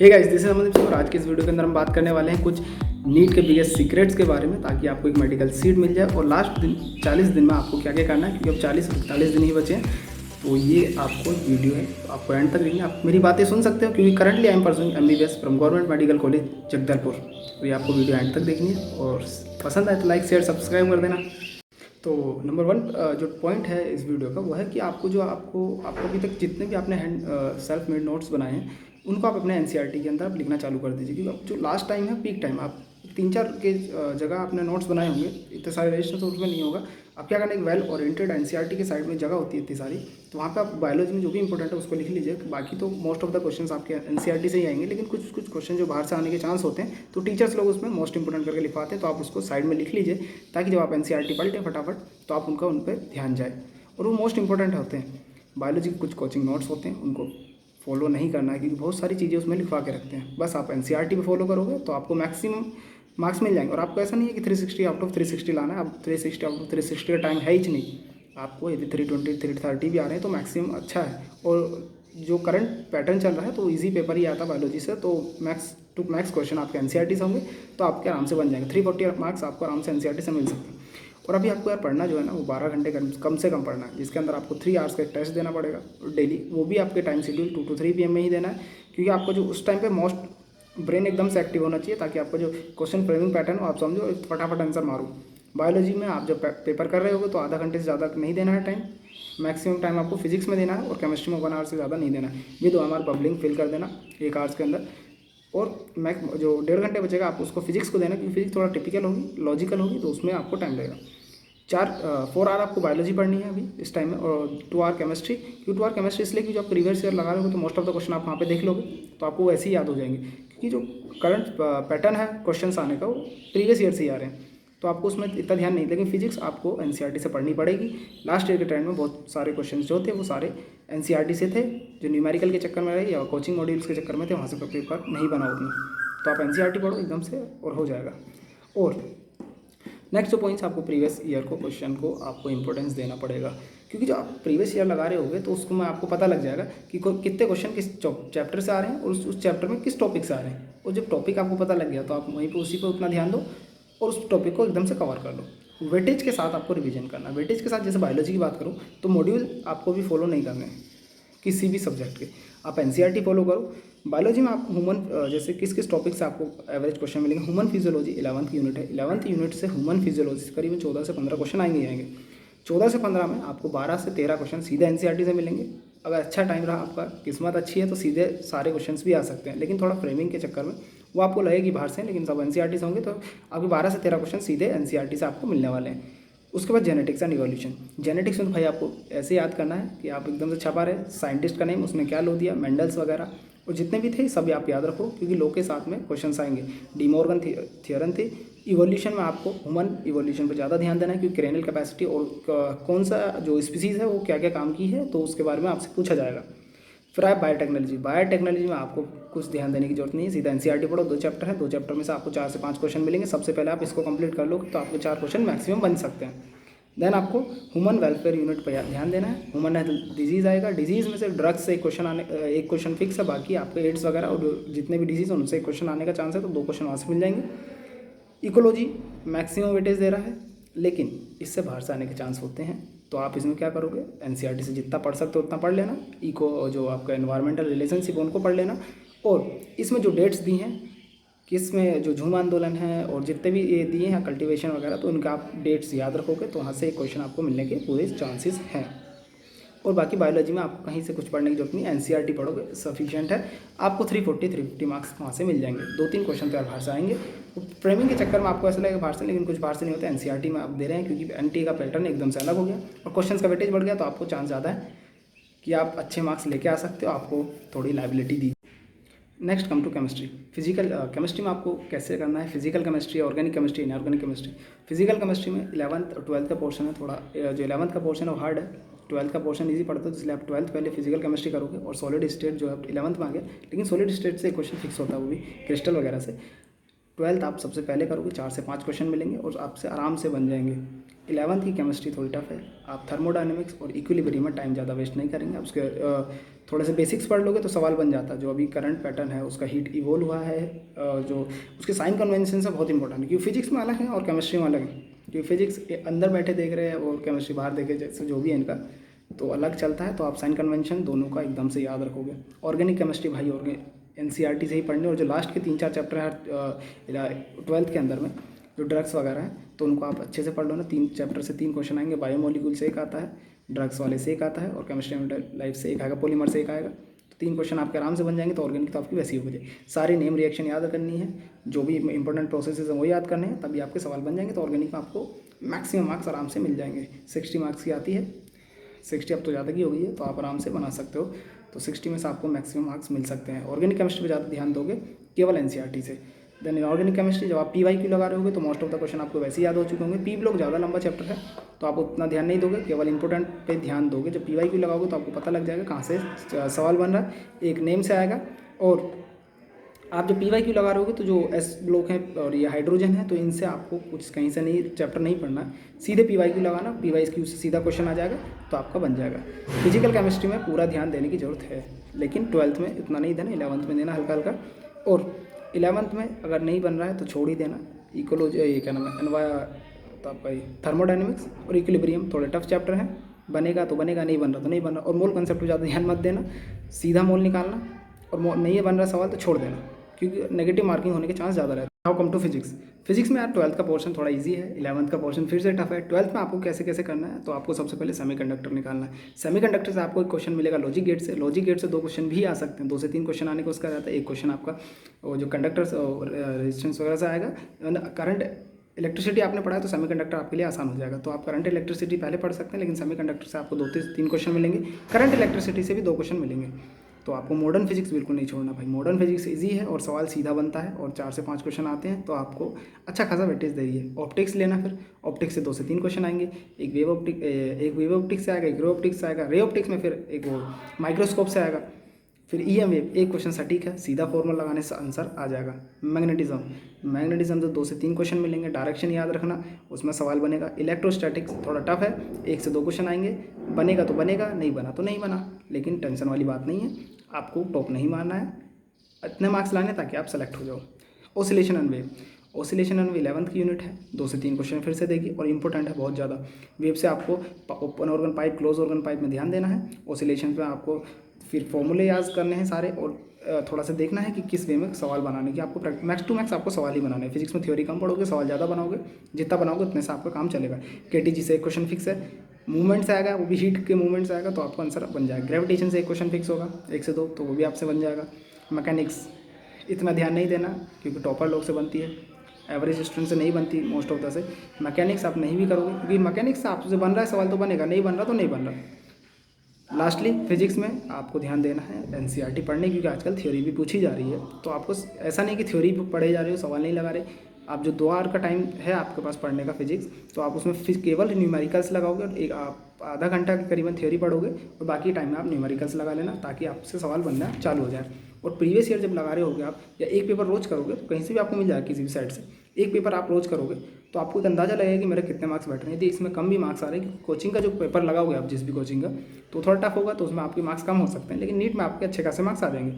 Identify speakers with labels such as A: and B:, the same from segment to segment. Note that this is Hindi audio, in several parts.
A: Hey guys, this is Amandeep Singh और आज के इस वीडियो के अंदर हम बात करने वाले हैं कुछ नीट के बिगेस्ट सीक्रेट्स के बारे में, ताकि आपको एक मेडिकल सीट मिल जाए। और लास्ट दिन 40 दिन में आपको क्या क्या करना है, क्योंकि अब 40-41 दिन ही बचे हैं। तो ये आपको वीडियो है, तो आपको एंड तक देखिए। आप मेरी बातें सुन सकते हो, क्योंकि currently I am pursuing MBBS from government medical college Jagdalpur. तो ये आपको वीडियो एंड तक देखनी है, और पसंद आए तो लाइक शेयर सब्सक्राइब कर देना। तो नंबर 1 जो पॉइंट है इस वीडियो का, वो है कि आपको अभी तक जितने भी आपने सेल्फ मेड नोट्स बनाए हैं, उनको आप अपने NCERT के अंदर आप लिखना चालू कर दीजिए। क्योंकि अब जो लास्ट टाइम है, पीक टाइम, आप 3-4 के जगह आपने नोट्स बनाए होंगे, इतने सारे रजिस्टर तो उसमें नहीं होगा। आप क्या करना है, एक वेल ओरिएंटेड NCERT के साइड में जगह होती है इतनी सारी, तो वहाँ पे आप बायोलॉजी में जो भी इंपॉर्टेंट है उसको लिख लीजिए। बाकी तो मोस्ट ऑफ द क्वेश्चंस आपके NCERT से ही आएंगे, लेकिन कुछ क्वेश्चन जो बाहर से आने के चांस होते हैं, तो टीचर्स लोग उसमें मोस्ट इंपॉर्टेंट करके लिखवाते हैं। तो आप उसको साइड में लिख लीजिए, ताकि जब आप NCERT पलटे फटाफट, तो आप उन पर ध्यान जाए। और वो मोस्ट इंपॉर्टेंट होते हैं। बायोलॉजी के कुछ कोचिंग नोट्स होते हैं, उनको फॉलो नहीं करना है, क्योंकि बहुत सारी चीज़ें उसमें लिखवा के रखते हैं। बस आप NCERT पे फॉलो करोगे तो आपको मैक्सिमम मार्क्स मिल जाएंगे। और आपको ऐसा नहीं है कि 360 आउट ऑफ 360 लाना है। अब 360 आउट ऑफ 360 का टाइम है ही नहीं। आपको यदि 320 330 भी आ रहे हैं तो मैक्सिमम अच्छा है। और जो करंट पैटर्न चल रहा है, तो ईजी पेपर ही आता है बायोलॉजी से। तो मैक्स टू मैक्स क्वेश्चन आपके NCERT से होंगे, तो आपके आराम से बन जाएंगे। 340 मार्क्स आपको आराम से NCERT से मिल सकते हैं। और अभी आपको यार पढ़ना जो है ना, वो 12 घंटे कम से कम पढ़ना है, जिसके अंदर आपको 3 आवर्स का एक टेस्ट देना पड़ेगा डेली। वो भी आपके टाइम शेड्यूल 2 to 3 PM में ही देना है, क्योंकि आपको जो उस टाइम पे मोस्ट ब्रेन एकदम से एक्टिव होना चाहिए, ताकि आपका जो क्वेश्चन फ्रेमिंग पैटर्न हो आप समझो और फटाफट आंसर मारो। बायोलॉजी में आप जब पेपर कर रहे होगे तो आधा घंटे से ज़्यादा नहीं देना है टाइम। मैक्सिमम टाइम आपको फिजिक्स में देना है, और केमिस्ट्री में 1 आवर से ज़्यादा नहीं देना है। ये 2 हमारे बबलिंग फिल कर देना 1 आवर्स के अंदर। और मैक्स जो 1.5 घंटे बचेगा, आप उसको फिजिक्स को देना, क्योंकि फिजिक्स थोड़ा टिपिकल होगी, लॉजिकल होगी, तो उसमें आपको टाइम लगेगा। 4 आवर आपको बायोलॉजी पढ़नी है अभी इस टाइम में, और 2 आवर केमिस्ट्री। क्योंकि 2 आवर केमिस्ट्री इसलिए कि जो आप प्रीवियस ईयर लगा रहे हो, तो मोस्ट ऑफ द क्वेश्चन आप वहाँ पे देख लोगे, तो आपको वैसे ही याद हो जाएंगे। क्योंकि जो करंट पैटर्न है क्वेश्चन आने का, वो प्रीवियस ईयर से ही आ रहे हैं, तो आपको उसमें इतना ध्यान नहीं। लेकिन फिजिक्स आपको NCERT से पढ़नी पड़ेगी। लास्ट ईयर के टाइम में बहुत सारे क्वेश्चन जो थे, वो सारे NCERT से थे, जो न्यूमेरिकल के चक्कर में रहे या कोचिंग मॉड्यूल्स के चक्कर में थे, वहाँ से पेपर नहीं बना उतना। तो आप NCERT पढ़ो एकदम से, और हो जाएगा। और नेक्स्ट जो पॉइंट्स, आपको प्रीवियस ईयर को क्वेश्चन को आपको इंपॉर्टेंस देना पड़ेगा। क्योंकि जो आप प्रीवियस ईयर लगा रहे होगे, तो उसको में आपको पता लग जाएगा कि कितने क्वेश्चन किस चैप्टर से आ रहे हैं, और उस चैप्टर में किस टॉपिक से आ रहे हैं। और जब टॉपिक आपको पता लग गया, तो आप वहीं पर उसी पर उतना ध्यान दो, और उस टॉपिक को एकदम से कवर कर लो। वेटेज के साथ आपको रिवीजन करना है। वेटेज के साथ, जैसे बायोलॉजी की बात करूँ, तो मॉड्यूल आपको भी फॉलो नहीं करने हैं किसी भी सब्जेक्ट के। आप NCERT फॉलो करो। बायोलॉजी में आपको ह्यूमन, जैसे किस किस टॉपिक से आपको एवरेज क्वेश्चन मिलेंगे। ह्यूमन फिजियोलॉजी 11th यूनिट है, 11th यूनिट से ह्यूमन फिजियोलॉजी करीबन 14 से 15 क्वेश्चन आएंगे। 14 से 15 में आपको 12 से 13 क्वेश्चन सीधे NCERT से मिलेंगे। अगर अच्छा टाइम रहा, आपका किस्मत अच्छी है, तो सीधे सारे क्वेश्चन भी आ सकते हैं। लेकिन थोड़ा फ्रेमिंग के चक्कर में वो आपको लगेगी बाहर से, लेकिन सब NCERT से होंगे। तो आपके 12 से 13 क्वेश्चन सीधे NCERT से आपको मिलने वाले हैं। उसके बाद जेनेटिक्स एंड इवोल्यूशन। जेनेटिक्स में तो भाई आपको ऐसे याद करना है कि आप एकदम से छपा रहे साइंटिस्ट का नेम, उसने क्या लो दिया, मेंडल्स वगैरह, और जितने भी थे सभी आप याद रखो, क्योंकि लो के साथ में क्वेश्चंस आएंगे। डीमॉर्गन थियरम थी। इवोल्यूशन में आपको ह्यूमन इवोल्यूशन पर ज़्यादा ध्यान देना है, क्योंकि क्रेनियल कैपेसिटी और कौन सा जो स्पीसीज़ है वो क्या क्या काम की है, तो उसके बारे में आपसे पूछा जाएगा। फिर आए बायोटेक्नोलॉजी। बायोटेक्नोलॉजी में आपको कुछ ध्यान देने की जरूरत नहीं है, सीधा NCERT पढ़ो। 2 चैप्टर है, 2 चैप्टर में से आपको 4 से 5 क्वेश्चन मिलेंगे। सबसे पहले आप इसको कंप्लीट कर लो, तो आपको 4 क्वेश्चन मैक्सिमम बन सकते हैं। देन आपको ह्यूमन वेलफेयर यूनिट पर ध्यान देना है। ह्यूमन हेल्थ डिजीज़ आएगा। डिजीज़ में से ड्रग्स से एक क्वेश्चन फिक्स है, बाकी आपके एड्स वगैरह और जितने भी डिजीज़ हैं उनसे एक क्वेश्चन आने का चांस है, तो 2 क्वेश्चन वहाँ से मिल जाएंगे। इकोलॉजी मैक्सिमम वेटेज दे रहा है, लेकिन इससे बाहर से आने के चांस होते हैं। तो आप इसमें क्या करोगे, NCERT से जितना पढ़ सकते हो उतना पढ़ लेना। इको जो आपका एनवायरमेंटल रिलेशनशिप उनको पढ़ लेना। और इसमें जो डेट्स दी हैं, किसमें जो झूम आंदोलन है और जितने भी ये दिए हैं कल्टीवेशन वगैरह, तो उनका आप डेट्स याद रखोगे, तो वहाँ से एक क्वेश्चन आपको मिलने के पूरे चांसेस हैं। और बाकी बायोलॉजी में आपको कहीं से कुछ पढ़ने की जरूरत नहीं, NCERT पढ़ोगे सफिशिएंट है। आपको 340-350 मार्क्स वहाँ से मिल जाएंगे। 2-3 क्वेश्चन तो यार बाहर से आएंगे। फ्रेमिंग के चक्कर में आपको ऐसा लगेगा बाहर से, लेकिन कुछ बाहर से नहीं होता। NCERT में आप दे रहे हैं, क्योंकि NTA का पैटर्न एकदम से अलग हो गया और क्वेश्चन का वेटेज बढ़ गया, तो आपको चांस ज़्यादा है कि आप अच्छे मार्क्स लेके आ सकते हो। आपको थोड़ी लाइबिलिटी दी। Next come to chemistry. Physical chemistry में आपको कैसे करना है, physical chemistry, organic chemistry, inorganic chemistry. Physical chemistry में 11th और 12th का पोर्शन है, थोड़ा जो 11th का पोर्शन है वो हार्ड है, 12th का पोर्शन ईजी पड़ता है, इसलिए आप 12th पहले फिजिकल केमिस्ट्री करोगे। और सॉलिड स्टेट जो है 11th में आ गया, लेकिन सॉलिड स्टेट से क्वेश्चन फिक्स होता है, वो भी क्रिस्टल वगैरह से। 12th आप सबसे पहले करोगे, 4 से 5 क्वेश्चन मिलेंगे और आपसे आराम से बन जाएंगे। 11th की केमिस्ट्री थोड़ी टफ है। आप थर्मोडायनेमिक्स और इक्विलिब्रियम में टाइम ज़्यादा वेस्ट नहीं करेंगे। आप उसके थोड़े से बेसिक्स पढ़ लोगे तो सवाल बन जाता है। जो अभी करंट पैटर्न है उसका हीट इवोल्व हुआ है, जो उसके साइन कन्वेंशन से बहुत इंपॉर्टेंट है, क्योंकि फिजिक्स में अलग है और केमिस्ट्री में अलग है। क्योंकि फिजिक्स अंदर बैठे देख रहे हैं और केमिस्ट्री बाहर देखे, जैसे जो भी है इनका तो अलग चलता है। तो आप साइन कन्वेंशन दोनों का एकदम से याद रखोगे। ऑर्गेनिक केमिस्ट्री भाई NCERT से ही पढ़नी, और जो लास्ट के 3-4 चैप्टर है 12th के अंदर में जो ड्रग्स वगैरह हैं तो उनको आप अच्छे से पढ़ लो ना। 3 चैप्टर से 3 क्वेश्चन आएंगे। बायोमोलिक्यूल से एक आता है, ड्रग्स वाले से एक आता है, और केमिस्ट्री एंड लाइफ से एक आएगा, पॉलीमर से एक आएगा। तो 3 क्वेश्चन आपके आराम से बन जाएंगे। तो ऑर्गेनिक तो आपकी वैसी हो जाए। सारी नेम रिएक्शन याद करनी है, जो भी इंपॉर्टेंट प्रोसेसेस हैं वो याद करने हैं, तभी आपके सवाल बन जाएंगे। तो ऑर्गेनिक में आपको मैक्सिमम मार्क्स आराम से मिल जाएंगे। 60 मार्क्स की आती है, 60 अब तो ज़्यादा की हो गई है, तो आप आराम से बना सकते हो। तो 60 में से आपको मैक्सिमम मार्क्स मिल सकते हैं। ऑर्गेनिक केमिस्ट्री पर ज़्यादा ध्यान दोगे केवल NCERT से। देन इनऑर्गेनिक केमिस्ट्री जब आप PYQ लगा रहे होगे तो मोस्ट ऑफ द क्वेश्चन आपको वैसे ही याद हो चुके होंगे। पी ब्लॉक ज़्यादा लंबा चैप्टर है तो आप उतना ध्यान नहीं दोगे, केवल इंपॉर्टेंट पे ध्यान दोगे। जब PYQ लगाओगे तो आपको पता लग जाएगा कहाँ से सवाल बन रहा है, एक नेम से आएगा। और आप जब PYQ लगा रहे होगे तो जो S ब्लॉक है और ये हाइड्रोजन है, तो इनसे आपको कुछ कहीं से नहीं चैप्टर नहीं पढ़ना, सीधे PYQ लगाना। PYQ से सीधा क्वेश्चन आ जाएगा तो आपका बन जाएगा। फिजिकल केमिस्ट्री में पूरा ध्यान देने की ज़रूरत है, लेकिन 12th में इतना नहीं देना, 11th में देना हल्का हल्का। और 11th में अगर नहीं बन रहा है तो छोड़ ही देना। इकोलॉजी, ये क्या नाम है, तो आपका थर्मोडायनेमिक्स और इक्विलिब्रियम थोड़े टफ चैप्टर हैं। बनेगा तो बनेगा, नहीं बन रहा तो नहीं बन रहा। और मोल कंसेप्ट पर ज़्यादा ध्यान मत देना, सीधा मोल निकालना। और नहीं बन रहा सवाल तो छोड़ देना, क्योंकि नेगेटिव मार्किंग होने के चांस ज़्यादा रहते हैं। How come to physics. Physics में यार 12th का पोर्शन थोड़ा इजी है, 11th का पोर्शन फिर से टफ है। 12th में आपको कैसे कैसे करना है, तो आपको सबसे पहले सेमीकंडक्टर निकालना है। सेमीकंडक्टर से आपको एक क्वेश्चन मिलेगा लॉजिक गेट से। लॉजिक गेट से 2 क्वेश्चन भी आ सकते हैं, 2 से 3 क्वेश्चन आने को उसका रहता है। एक क्वेश्चन आपका वो जो कंडक्टर रेजिस्टेंस वगैरह से आएगा। करंट इलेक्ट्रिसिटी आपने पढ़ा है तो सेमीकंडक्टर आपके लिए आसान हो जाएगा। तो आप करंट इलेक्ट्रिसिटी पहले पढ़ सकते हैं, लेकिन सेमीकंडक्टर से आपको 2 से 3 क्वेश्चन मिलेंगे। करंट इलेक्ट्रिसिटी से भी 2 क्वेश्चन मिलेंगे। तो आपको मॉडर्न फिजिक्स बिल्कुल नहीं छोड़ना भाई। मॉडर्न फिजिक्स इजी है और सवाल सीधा बनता है, और 4 से 5 क्वेश्चन आते हैं, तो आपको अच्छा खासा वेटेज दे रही है। ऑप्टिक्स लेना, फिर ऑप्टिक्स से 2 से 3 क्वेश्चन आएंगे। एक वेव ऑप्टिक्स से आएगा, एक रे ऑप्टिक्स से आएगा। रे ऑप्टिक्स में फिर एक वो माइक्रोस्कोप से आएगा। फिर EM वेव, एक क्वेश्चन सटीक है, सीधा फॉर्मूला लगाने से आंसर आ जाएगा। मैग्नेटिज्म से 2 से 3 क्वेश्चन मिलेंगे। डायरेक्शन याद रखना, उसमें सवाल बनेगा। इलेक्ट्रोस्टैटिक्स थोड़ा टफ है, 1 से 2 क्वेश्चन आएंगे। बनेगा तो बनेगा, नहीं बना तो नहीं बना, लेकिन टेंशन वाली बात नहीं है। आपको टॉप नहीं मारना है, इतने मार्क्स लाने ताकि आप सेलेक्ट हो जाओ। Oscillation and wave. Oscillation and 11th की यूनिट है, 2 से 3 क्वेश्चन फिर से देगी और इंपॉर्टेंट है बहुत ज़्यादा। वेव से आपको open organ pipe, close organ pipe में ध्यान देना है। ऑसिलेशन पे आपको फिर फॉर्मूले याद करने हैं सारे, और थोड़ा सा देखना है कि किस वे में सवाल बनाने की। आपको मैक्स टू मैक्स आपको सवाल ही बनाना है। फिजिक्स में थ्योरी कम पढ़ोगे, सवाल ज़्यादा बनाओगे। जितना बनाओगे उतने से आपका काम चलेगा। KTG से एक क्वेश्चन फिक्स है। मूवमेंट से आएगा, वो भी हीट के मूवमेंट से आएगा, तो आपको आंसर बन जाएगा। ग्रेविटेशन से एक क्वेश्चन फिक्स होगा, 1 से 2, तो वो भी आपसे बन जाएगा। मैकेनिक्स इतना ध्यान नहीं देना, क्योंकि टॉपर लोग से बनती है, एवरेज स्टूडेंट से नहीं बनती मोस्ट ऑफ द से। मैकेनिक्स आप नहीं भी करोगे, क्योंकि मैकेनिक्स से आपसे बन रहा है सवाल तो बनेगा, नहीं बन रहा तो नहीं बन रहा। लास्टली फिजिक्स में आपको ध्यान देना है NCERT पढ़ने, क्योंकि आजकल थ्योरी भी पूछी जा रही है। तो आपको ऐसा नहीं कि थ्योरी पढ़े जा रहे हो, सवाल नहीं लगा रहे। आप जो 2 आवर का टाइम है आपके पास पढ़ने का फिजिक्स, तो आप उसमें केवल न्यूमेरिकल्स लगाओगे और एक आप आधा घंटा के करीबन थ्योरी पढ़ोगे, और बाकी टाइम में आप न्यूमेरिकल्स लगा लेना, ताकि आपसे सवाल बनना चालू हो जाए। और प्रीवियस ईयर जब लगा रहे होगे आप, या एक पेपर रोज करोगे, तो कहीं से भी आपको मिल जाएगा, किसी भी साइड से। एक पेपर आप रोज करोगे तो आपको एक अंदाजा लगेगा कि मेरे कितने मार्क्स बैठ रहे हैं। यदि इसमें कम भी मार्क्स आ रहे हैं, कोचिंग का जो पेपर लगाओगे आप, जिस भी कोचिंग का, तो थोड़ा टफ होगा, तो उसमें आपके मार्क्स कम हो सकते हैं, लेकिन नीट में आपके अच्छे खासे मार्क्स आ जाएंगे।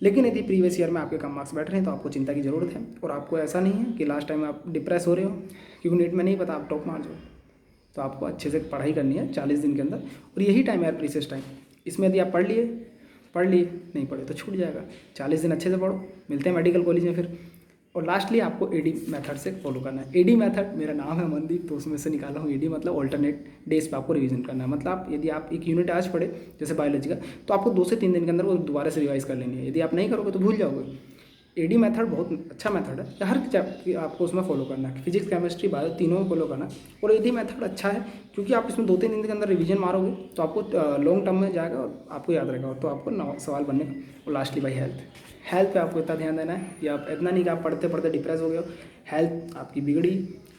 A: लेकिन यदि प्रीवियस ईयर में आपके कम मार्क्स बैठ रहे हैं तो आपको चिंता की ज़रूरत है। और आपको ऐसा नहीं है कि लास्ट टाइम आप डिप्रेस हो रहे हो, क्योंकि नीट में नहीं पता आप टॉप मार जाओ। तो आपको अच्छे से पढ़ाई करनी है 40 दिन के अंदर, और यही टाइम है प्रीसेस टाइम। इसमें यदि आप पढ़ लिए, नहीं पढ़े तो छूट जाएगा। 40 दिन अच्छे से पढ़ो। मिलते हैं मेडिकल कॉलेज में फिर। और लास्टली आपको AD मेथड से फॉलो करना है। AD मेथड, मेरा नाम है मनदीप, तो उसमें से निकाला हूँ। AD मतलब ऑल्टरनेट डेज पे आपको रिवीजन करना है। मतलब यदि आप एक यूनिट आज पढ़े, जैसे बायोलॉजी का, तो आपको 2 से 3 दिन के अंदर वो दोबारा से रिवाइज कर लेनी है। यदि आप नहीं करोगे तो भूल जाओगे। AD मेथड बहुत अच्छा मेथड है, हर चैप्टर आपको उसमें फॉलो करना है। फिजिक्स, केमिस्ट्री, बायो तीनों में फॉलो करना है। और AD मेथड अच्छा है, क्योंकि आप इसमें 2-3 दिन के अंदर रिवीजन मारोगे तो आपको लॉन्ग टर्म में जाएगा और आपको याद रहेगा, तो आपको सवाल बनने का। और लास्टली भाई हेल्थ पे आपको इतना ध्यान देना है कि आप इतना नहीं कि आप पढ़ते पढ़ते डिप्रेस हो गए हो। हेल्थ आपकी बिगड़ी,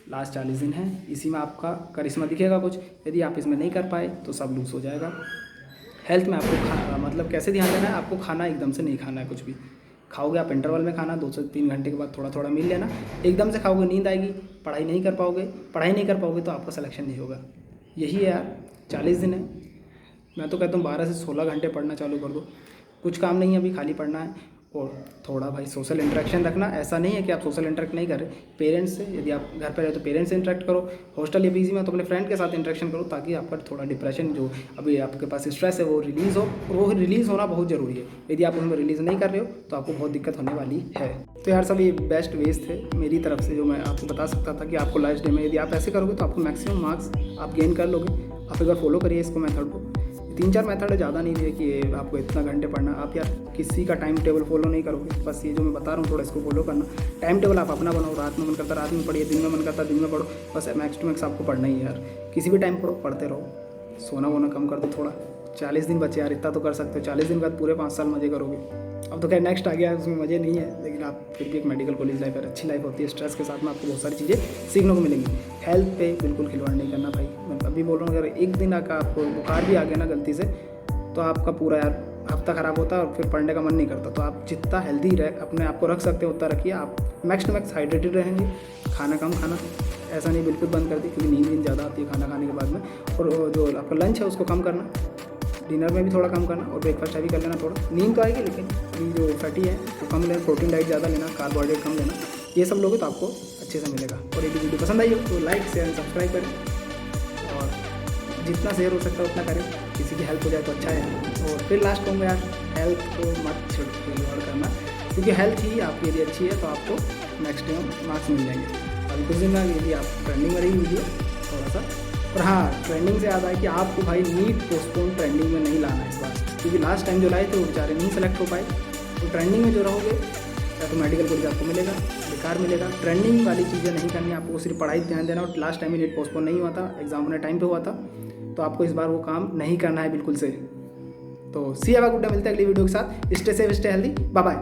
A: लास्ट 40 दिन है, इसी में आपका करिश्मा दिखेगा कुछ। यदि आप इसमें नहीं कर पाए तो सब लूज हो जाएगा। हेल्थ में आपको मतलब कैसे ध्यान देना है, आपको खाना एकदम से नहीं खाना है कुछ भी। खाओगे आप इंटरवल में खाना, 2 से 3 घंटे के बाद थोड़ा थोड़ा मील लेना। एकदम से खाओगे नींद आएगी, पढ़ाई नहीं कर पाओगे तो आपका सिलेक्शन नहीं होगा। यही है यार, 40 दिन है। मैं तो कहता हूँ 12 से 16 घंटे पढ़ना चालू कर दो। कुछ काम नहीं है अभी, खाली पढ़ना है और थोड़ा भाई सोशल इंटरेक्शन रखना। ऐसा नहीं है कि आप सोशल इंटरेक्ट नहीं कर रहे, पेरेंट्स से, यदि आप घर पर रहे तो पेरेंट्स से इंटरेक्ट करो, हॉस्टल या पीजी में तो अपने फ्रेंड के साथ इंटरेक्शन करो, ताकि आपका थोड़ा डिप्रेशन जो अभी आपके पास स्ट्रेस है वो रिलीज़ हो। और वो रिलीज़ होना बहुत ज़रूरी है। यदि आप उसमें रिलीज़ नहीं कर रहे हो तो आपको बहुत दिक्कत होने वाली है। तो यार सब ये बेस्ट वेज थे मेरी तरफ से जो मैं आपको बता सकता था कि आपको लास्ट डे में यदि आप ऐसे करोगे तो आपको मैक्सिमम मार्क्स आप गेन कर लोगे। आप एक बार फॉलो करिए इसको, मेथड को। 3-4 मेथड है, ज़्यादा नहीं है कि आपको इतना घंटे पढ़ना। आप यार किसी का टाइम टेबल फॉलो नहीं करोगे, बस ये जो मैं बता रहा हूँ थोड़ा इसको फॉलो करना। टाइम टेबल आप अपना बनाओ, रात में मन करता रात में पढ़िए, दिन में मन करता दिन में पढ़ो, बस मैक्स टू मैक्स आपको पढ़ना ही है यार। किसी भी टाइम पढ़ो, पढ़ते रहो, सोना वोना कम कर दो थोड़ा। 40 दिन बचे यार, इतना तो कर सकते हो। 40 दिन बाद पूरे 5 साल मज़े करोगे। अब तो खैर नेक्स्ट आ गया है, उसमें मज़े नहीं है, लेकिन आप फिर भी एक मेडिकल कॉलेज लाइफ है, अच्छी लाइफ होती है। स्ट्रेस के साथ में आपको बहुत सारी चीज़ें सीखने को मिलेंगी। हेल्थ पे बिल्कुल खिलवाड़ नहीं करना भाई। मैं अभी बोल रहा हूँ, अगर एक दिन आकर आपको बुखार भी आ गया ना गलती से, तो आपका पूरा यार हफ्ता ख़राब होता है और फिर पढ़ने का मन नहीं करता। तो आप जितना हेल्दी रह अपने आप को रख सकते हो उतना रखिए। आप मैक्स टू मैक्स हाइड्रेटेड रहेंगे। खाना कम खाना, ऐसा नहीं बिल्कुल बंद कर दी, क्योंकि नींद ज़्यादा आती है खाना खाने के बाद में। और जो आपका लंच है उसको कम करना, डिनर में भी थोड़ा कम करना, और ब्रेकफास्ट भी कर लेना। थोड़ा नींद तो आएगी, लेकिन अभी जो फैटी है वो कम लेना, प्रोटीन डाइट ज़्यादा लेना, कार्बोहाइड्रेट कम लेना। ये सब लोगे तो आपको अच्छे से मिलेगा। और यदि वीडियो पसंद आई हो तो लाइक शेयर एंड सब्सक्राइब करें, और जितना शेयर हो सकता है उतना करें, किसी की हेल्प हो जाए तो अच्छा है। और फिर लास्ट कहूँगा यार, हेल्थ को मत छोड़ करना, क्योंकि हेल्थ ही आपकी यदि अच्छी है तो आपको नेक्स्ट टाइम मार्क्स मिल जाएंगे। अभी कुछ दिन में यदि आप ट्रेंडिंग में रही वीडियो थोड़ा सा। और हाँ, ट्रेंडिंग से याद आया कि आपको भाई नीट पोस्टपोन ट्रेंडिंग में नहीं लाना इस बार, क्योंकि लास्ट टाइम जो लाए थे वो बेचारे नहीं सेलेक्ट हो पाए। तो ट्रेंडिंग में जो रहोगे या तो मेडिकल कॉलेज आपको मिलेगा, बेकार मिलेगा। ट्रेंडिंग वाली चीज़ें नहीं करनी, आपको सिर्फ पढ़ाई ध्यान देना। और लास्ट टाइम ही नीट पोस्टपोन नहीं हुआ था, एग्जाम अपने टाइम पे हुआ था, तो आपको इस बार वो काम नहीं करना है बिल्कुल से। तो see have a good day, मिलते हैं अगली वीडियो के साथ। Stay safe, stay healthy, bye bye.